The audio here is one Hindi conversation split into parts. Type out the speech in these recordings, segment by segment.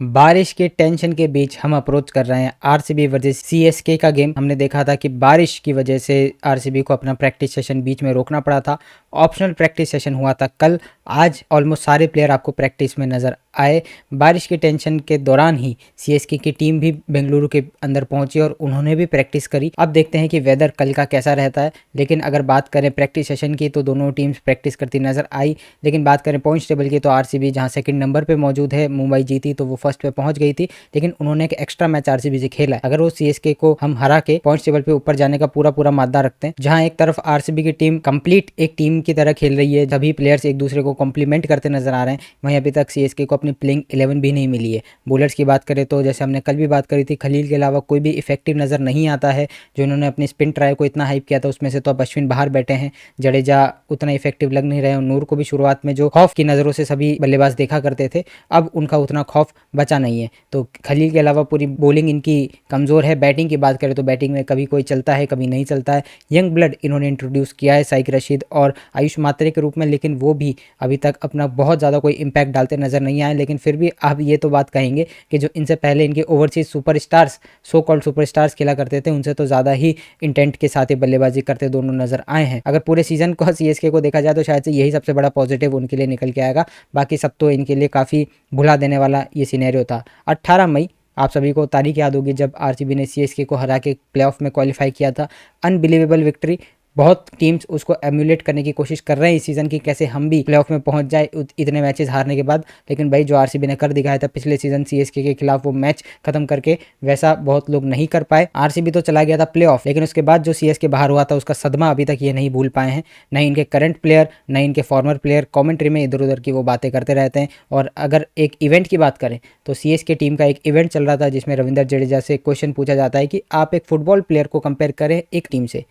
बारिश के टेंशन के बीच हम अप्रोच कर रहे हैं आरसीबी वर्सेस सीएसके का गेम। हमने देखा था कि बारिश की वजह से आरसीबी को अपना प्रैक्टिस सेशन बीच में रोकना पड़ा था। ऑप्शनल प्रैक्टिस सेशन हुआ था कल। आज ऑलमोस्ट सारे प्लेयर आपको प्रैक्टिस में नजर आए। बारिश के टेंशन के दौरान ही सीएसके की टीम भी बेंगलुरु के अंदर पहुंची और उन्होंने भी प्रैक्टिस करी। अब देखते हैं कि वेदर कल का कैसा रहता है। लेकिन अगर बात करें प्रैक्टिस सेशन की तो दोनों टीम्स प्रैक्टिस करती नजर आई। लेकिन बात करें पॉइंट्स टेबल की तो आरसीबी जहां सेकंड नंबर पे मौजूद है, मुंबई जीती तो वो फर्स्ट पे पहुंच गई थी। लेकिन उन्होंने एक एक्स्ट्रा मैच आरसीबी से खेला है। अगर वो सीएसके को हम हरा के पॉइंट्स टेबल पे ऊपर जाने का पूरा मादा रखते हैं, जहां एक तरफ आरसीबी की टीम कंप्लीट एक टीम की तरह खेल रही है, सभी प्लेयर्स एक दूसरे को कॉम्प्लीमेंट करते नजर आ रहे हैं, वहीं अभी तक सीएसके को अपनी प्लेइंग 11 भी नहीं मिली है। बॉलर्स की बात करें तो जैसे हमने कल भी बात करी थी, खलील के अलावा कोई भी इफेक्टिव नजर नहीं आता है। जो उन्होंने अपनी स्पिन ट्राई को इतना हाइप किया था उसमें से तो अब अश्विन बाहर बैठे हैं, जडेजा उतना इफेक्टिव लग नहीं रहे हैं। नूर को भी शुरुआत में जो खौफ की नजरों से सभी बल्लेबाज देखा करते थे, अब उनका उतना खौफ बचा नहीं है। तो खलील के अलावा पूरी बॉलिंग इनकी कमज़ोर है। बैटिंग की बात करें तो बैटिंग में कभी कोई चलता है कभी नहीं चलता है। यंग ब्लड इन्होंने इंट्रोड्यूस किया है साइक रशीद और आयुष मात्रे के रूप में, लेकिन वो भी अभी तक अपना बहुत ज़्यादा कोई इम्पैक्ट डालते नजर नहीं आए। लेकिन फिर भी आप ये तो बात कहेंगे कि जो इनसे पहले इनके overseas superstars, so called superstars खेला करते थे, उनसे तो ज़्यादा ही इंटेंट के साथ ही बल्लेबाजी करते दोनों नजर आए हैं। अगर पूरे सीजन को सीएसके को देखा जाए तो शायद से यही सबसे बड़ा पॉजिटिव उनके लिए निकल के आएगा। बाकी सब तो इनके लिए काफ़ी भुला देने वाला ये सिनेरियो था। 18 मई आप सभी को तारीख याद होगी जब आरसीबी ने सीएसके को हरा के प्लेऑफ में क्वालिफाई किया था। Unbelievable victory. बहुत टीम्स उसको एम्यूलेट करने की कोशिश कर रहे हैं इस सीजन की, कैसे हम भी प्लेऑफ में पहुंच जाए इतने मैचेस हारने के बाद। लेकिन भाई जो आरसीबी ने कर दिखाया था पिछले सीजन सीएसके के खिलाफ वो मैच खत्म करके, वैसा बहुत लोग नहीं कर पाए। आरसीबी तो चला गया था प्लेऑफ, लेकिन उसके बाद जो सीएसके बाहर हुआ था उसका सदमा अभी तक ये नहीं भूल पाए हैं। नहीं इनके करंट प्लेयर, नहीं इनके फॉर्मर प्लेयर कॉमेंट्री में इधर उधर की वो बातें करते रहते हैं। और अगर एक इवेंट की बात करें तो सीएसके टीम का एक इवेंट चल रहा था जिसमें रविंद्र जडेजा से क्वेश्चन पूछा जाता है कि आप एक फुटबॉल प्लेयर को कंपेयर करें एक टीम से,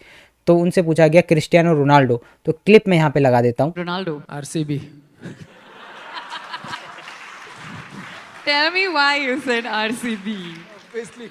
तो उनसे पूछा गया क्रिस्टियानो रोनाल्डो। तो क्लिप में यहाँ पे लगा देता हूँ। Ronaldo RCB. Tell me why you said RCB. Obviously.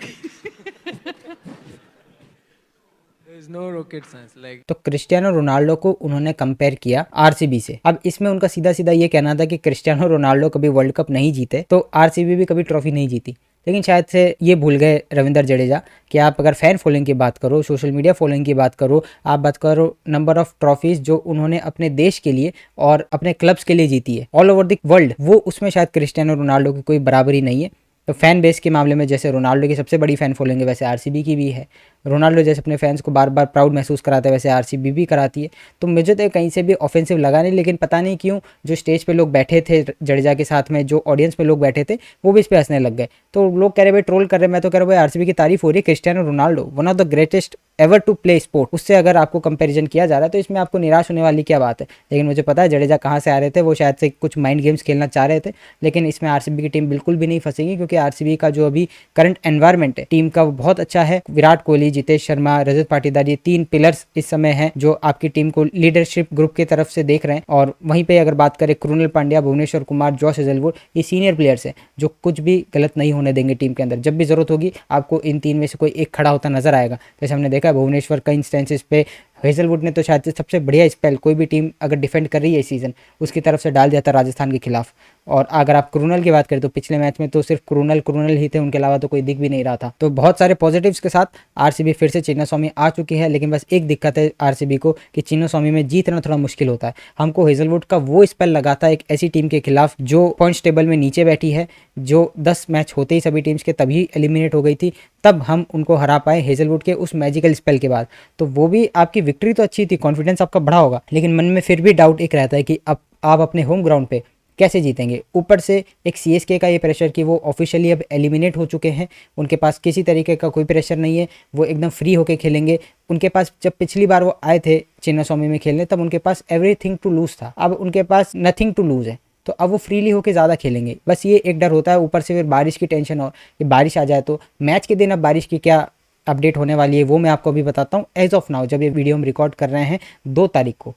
There is no rocket science like. तो क्रिस्टियानो रोनाल्डो को उन्होंने कंपेयर किया आरसीबी से। अब इसमें उनका सीधा सीधा ये कहना था कि क्रिस्टियानो रोनाल्डो कभी वर्ल्ड कप नहीं जीते तो आरसीबी भी कभी ट्रॉफी नहीं जीती। लेकिन शायद से ये भूल गए रविंद्र जडेजा कि आप अगर फैन फॉलोइंग की बात करो, सोशल मीडिया फॉलोइंग की बात करो, आप बात करो नंबर ऑफ ट्रॉफीज जो उन्होंने अपने देश के लिए और अपने क्लब्स के लिए जीती है ऑल ओवर द वर्ल्ड, वो उसमें शायद क्रिस्टियानो रोनाल्डो की कोई बराबरी नहीं है। तो फैन बेस के मामले में जैसे रोनाल्डो की सबसे बड़ी फैन फॉलोइंग है, वैसे आरसीबी की भी है। रोनाल्डो जैसे अपने फैंस को बार बार प्राउड महसूस कराता है, वैसे आरसीबी भी कराती है। तो मुझे तो कहीं से भी ऑफेंसिव लगा नहीं, लेकिन पता नहीं क्यों जो स्टेज पे लोग बैठे थे जडेजा के साथ में, जो ऑडियंस में लोग बैठे थे, वो भी इस पे हंसने लग गए। तो लोग कह रहे भाई ट्रोल कर रहे हैं, मैं तो कह रहा हूँ भाई आरसीबी की तारीफ हो रही है। Cristiano Ronaldo one of the greatest ever to play sport, उससे अगर आपको कंपैरिजन किया जा रहा है तो इसमें आपको निराश होने वाली क्या बात है। लेकिन मुझे पता है जडेजा कहाँ से आ रहे थे, वो शायद से कुछ माइंड गेम्स खेलना चाह रहे थे। लेकिन इसमें आरसीबी की टीम बिल्कुल भी नहीं फंसेगी, क्योंकि आरसीबी का जो अभी करंट एनवायरनमेंट है टीम का वो बहुत अच्छा है। विराट कोहली, जितेश शर्मा, रजत पाटीदार, ये 3 पिलर्स इस समय हैं जो आपकी टीम को लीडरशिप ग्रुप की तरफ से देख रहे हैं। और वहीं पे अगर बात करें कृणाल पांड्या, भुवनेश्वर कुमार, जॉश हेजलवुड, ये सीनियर प्लेयर्स हैं जो कुछ भी गलत नहीं होने देंगे टीम के अंदर। जब भी जरूरत होगी आपको इन 3 में से कोई एक खड़ा होता नजर आएगा। जैसे हमने देखा भुवनेश्वर कई इंस्टेंसेस पे, हेजलवुड ने तो शायद से सबसे बढ़िया स्पेल कोई भी टीम अगर डिफेंड कर रही है इस सीजन उसकी तरफ से डाल दिया था राजस्थान के खिलाफ। और अगर आप कृणाल की बात करें तो पिछले मैच में तो सिर्फ कृणाल ही थे, उनके अलावा तो कोई दिख भी नहीं रहा था। तो बहुत सारे पॉजिटिव्स के साथ आरसीबी फिर से चिन्नास्वामी आ चुकी है। लेकिन बस एक दिक्कत है आरसीबी को कि चिन्नास्वामी में जीतना थोड़ा मुश्किल होता है। हमको हेजलवुड का वो स्पेल लगा था एक ऐसी टीम के खिलाफ जो पॉइंट्स टेबल में नीचे बैठी है, जो 10 मैच होते ही सभी टीम्स के तभी एलिमिनेट हो गई थी, तब हम उनको हरा पाए हेजलवुड के उस मैजिकल स्पेल के बाद। तो वो भी आपकी विक्ट्री तो अच्छी थी, कॉन्फिडेंस आपका बढ़ा होगा, लेकिन मन में फिर भी डाउट एक रहता है कि अब आप अपने होम ग्राउंड पे कैसे जीतेंगे। ऊपर से एक सीएसके का ये प्रेशर कि वो ऑफिशियली अब एलिमिनेट हो चुके हैं, उनके पास किसी तरीके का कोई प्रेशर नहीं है, वो एकदम फ्री होके खेलेंगे। उनके पास जब पिछली बार वो आए थे चिन्नास्वामी में खेलने तब उनके पास एवरीथिंग टू लूज था, अब उनके पास नथिंग टू लूज है। तो अब वो फ्रीली होके ज़्यादा खेलेंगे, बस ये एक डर होता है। ऊपर से फिर बारिश की टेंशन और कि बारिश आ जाए तो मैच के दिन अब बारिश की क्या अपडेट होने वाली है वो मैं आपको अभी बताता हूँ। एज ऑफ नाउ जब ये वीडियो हम रिकॉर्ड कर रहे हैं 2 तारीख को,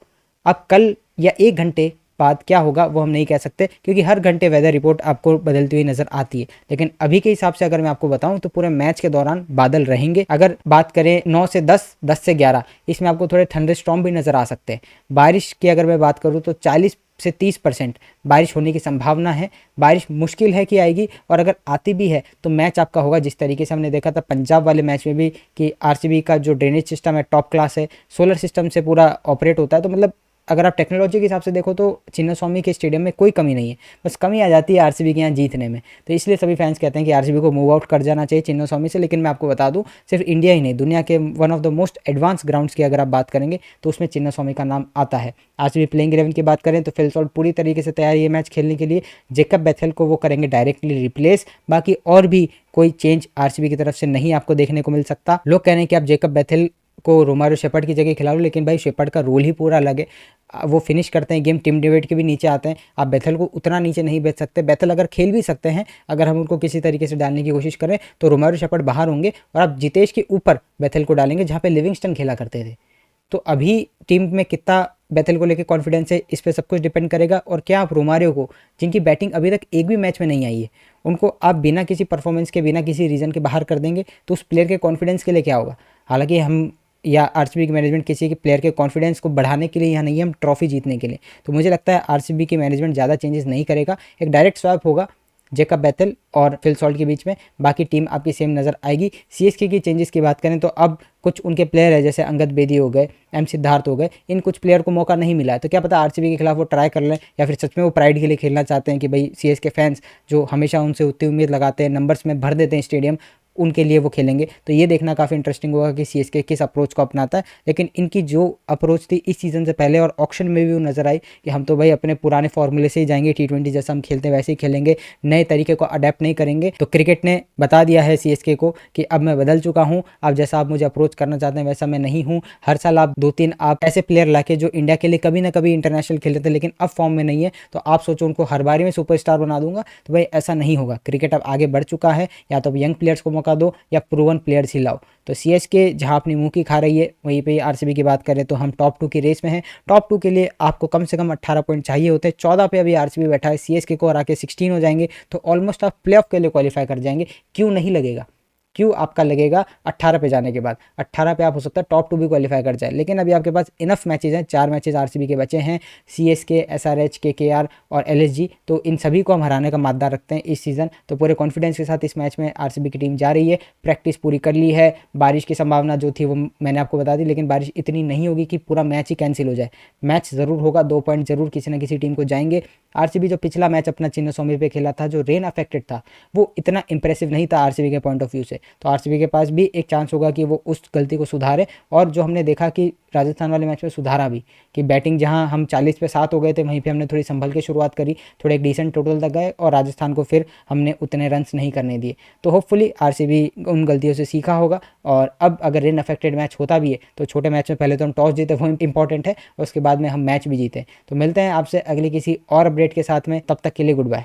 अब कल या 1 घंटे बाद क्या होगा वो हम नहीं कह सकते, क्योंकि हर घंटे वेदर रिपोर्ट आपको बदलती हुई नजर आती है। लेकिन अभी के हिसाब से अगर मैं आपको बताऊं तो पूरे मैच के दौरान बादल रहेंगे। अगर बात करें 9 से 10, 10 से 11, इसमें आपको थोड़े थंडरस्टॉर्म भी नजर आ सकते हैं। बारिश की अगर मैं बात करूं तो 40 से 30% बारिश होने की संभावना है। बारिश मुश्किल है कि आएगी, और अगर आती भी है तो मैच आपका होगा जिस तरीके से हमने देखा था पंजाब वाले मैच में भी कि आरसीबी का जो ड्रेनेज सिस्टम है टॉप क्लास है, सोलर सिस्टम से पूरा ऑपरेट होता है। तो मतलब अगर आप टेक्नोलॉजी के हिसाब से देखो तो चिन्नास्वामी के स्टेडियम में कोई कमी नहीं है, बस कमी आ जाती है आरसीबी के यहाँ जीतने में। तो इसलिए सभी फैंस कहते हैं कि आरसीबी को मूव आउट कर जाना चाहिए चिन्नास्वामी से। लेकिन मैं आपको बता दूं, सिर्फ इंडिया ही नहीं, दुनिया के one of the most advance grounds की अगर आप बात करेंगे तो उसमें चिन्नास्वामी का नाम आता है। आरसीबी प्लेइंग 11 की बात करें तो फिल सॉल्ट पूरी तरीके से तैयार है ये मैच खेलने के लिए। जेकब बेथेल को वो करेंगे डायरेक्टली रिप्लेस, बाकी और भी कोई चेंज आरसीबी की तरफ से नहीं आपको देखने को मिल सकता। लोग कह रहे हैं कि आप जेकब बेथेल को रोमारो शेपर्ड की जगह खिला लो, लेकिन भाई शेपर्ड का रोल ही पूरा अलग है। वो फिनिश करते हैं गेम, टिम डेविड के भी नीचे आते हैं। आप बेथल को उतना नीचे नहीं बेच सकते। बेथल अगर खेल भी सकते हैं, अगर हम उनको किसी तरीके से डालने की कोशिश करें तो रोमारो शेपर्ड बाहर होंगे और आप जितेश के ऊपर बेथल को डालेंगे जहाँ पे लिविंगस्टन खेला करते थे। तो अभी टीम में कितना बेथल को लेकर कॉन्फिडेंस है, इस पर सब कुछ डिपेंड करेगा। और क्या आप रोमारियो को, जिनकी बैटिंग अभी तक एक भी मैच में नहीं आई है, उनको आप बिना किसी परफॉर्मेंस के, बिना किसी रीज़न के बाहर कर देंगे तो उस प्लेयर के कॉन्फिडेंस के लिए क्या होगा। हालांकि हम या आरसीबी की मैनेजमेंट किसी के प्लेयर के कॉन्फिडेंस को बढ़ाने के लिए यहाँ नहीं है, हम ट्रॉफी जीतने के लिए। तो मुझे लगता है आरसीबी की मैनेजमेंट ज़्यादा चेंजेस नहीं करेगा। एक डायरेक्ट स्वैप होगा जेकब बेथल और फिल सॉल्ट के बीच में, बाकी टीम आपकी सेम नज़र आएगी। सीएसके की चेंजेस की बात करें तो अब कुछ उनके प्लेयर है, जैसे अंगद बेदी हो गए, एम सिद्धार्थ हो गए, इन कुछ प्लेयर को मौका नहीं मिला है। तो क्या पता आरसीबी के खिलाफ वो ट्राई कर लें, या फिर सच में वो प्राइड के लिए खेलना चाहते हैं कि भाई सीएसके फैंस जो हमेशा उनसे उतनी उम्मीद लगाते हैं, नंबर्स में भर देते हैं स्टेडियम, उनके लिए वो खेलेंगे। तो ये देखना काफ़ी इंटरेस्टिंग होगा कि सीएसके किस अप्रोच को अपनाता है। लेकिन इनकी जो अप्रोच थी इस सीज़न से पहले और ऑक्शन में भी वो नज़र आई कि हम तो भाई अपने पुराने फॉर्मूले से ही जाएंगे, T20 जैसा हम खेलते हैं वैसे ही खेलेंगे, नए तरीके को अडेप्ट नहीं करेंगे। तो क्रिकेट ने बता दिया है सीएसके को कि अब मैं बदल चुका हूँ, अब जैसा आप मुझे अप्रोच करना चाहते हैं वैसा मैं नहीं हूँ। हर साल आप 2-3 आप ऐसे प्लेयर लाके जो इंडिया के लिए कभी ना कभी इंटरनेशनल खेलते थे लेकिन अब फॉर्म में नहीं है, तो आप सोचो उनको हर बारी में सुपरस्टार बना दूंगा, तो भाई ऐसा नहीं होगा। क्रिकेट अब आगे बढ़ चुका है, या तो यंग प्लेयर्स को मौका दो या प्रूवन प्लेयर्स ही लाओ। तो सीएसके जहां अपनी मुंह की खा रही है, वहीं पे आरसीबी की बात करें तो हम टॉप 2 की रेस में हैं। टॉप 2 के लिए आपको कम से कम 18 पॉइंट चाहिए होते हैं। 14 पे अभी आरसीबी बैठा है, सीएसके को हरा के 16 हो जाएंगे तो ऑलमोस्ट आप प्लेऑफ के लिए क्वालिफाई कर जाएंगे। क्यों नहीं लगेगा, क्यों आपका लगेगा 18 पे जाने के बाद। 18 पे आप हो सकता है टॉप 2 भी क्वालिफाई कर जाए। लेकिन अभी आपके पास इनफ मैचेज हैं, 4 मैचेज आरसीबी के बचे हैं, सीएसके, एसआरएच, केकेआर और एलएसजी। तो इन सभी को हम हराने का मादा रखते हैं इस सीज़न। तो पूरे कॉन्फिडेंस के साथ इस मैच में आरसीबी की टीम जा रही है। प्रैक्टिस पूरी कर ली है। बारिश की संभावना जो थी वो मैंने आपको बता दी, लेकिन बारिश इतनी नहीं होगी कि पूरा मैच ही कैंसिल हो जाए। मैच ज़रूर होगा, 2 पॉइंट ज़रूर किसी न किसी टीम को जाएंगे। आरसीबी जो पिछला मैच अपना चिन्नास्वामी पे खेला था, जो रेन अफेक्टेड था, वो इतना इंप्रेसिव नहीं था आरसीबी के पॉइंट ऑफ व्यू से। तो आरसीबी के पास भी एक चांस होगा कि वो उस गलती को सुधारे। और जो हमने देखा कि राजस्थान वाले मैच में सुधारा भी, कि बैटिंग जहां हम 40 पे 7 हो गए थे, वहीं पे हमने थोड़ी संभल के शुरुआत करी, थोड़े एक डिसेंट टोटल तक गए और राजस्थान को फिर हमने उतने रन्स नहीं करने दिए। तो होपफुली आरसीबी उन गलतियों से सीखा होगा। और अब अगर रेन अफेक्टेड मैच होता भी है तो छोटे मैच में पहले तो हम टॉस जीते, वो इंपॉर्टेंट है, और उसके बाद में हम मैच भी जीते। तो मिलते हैं आपसे अगली किसी और अपडेट के साथ में, तब तक के लिए गुड बाय।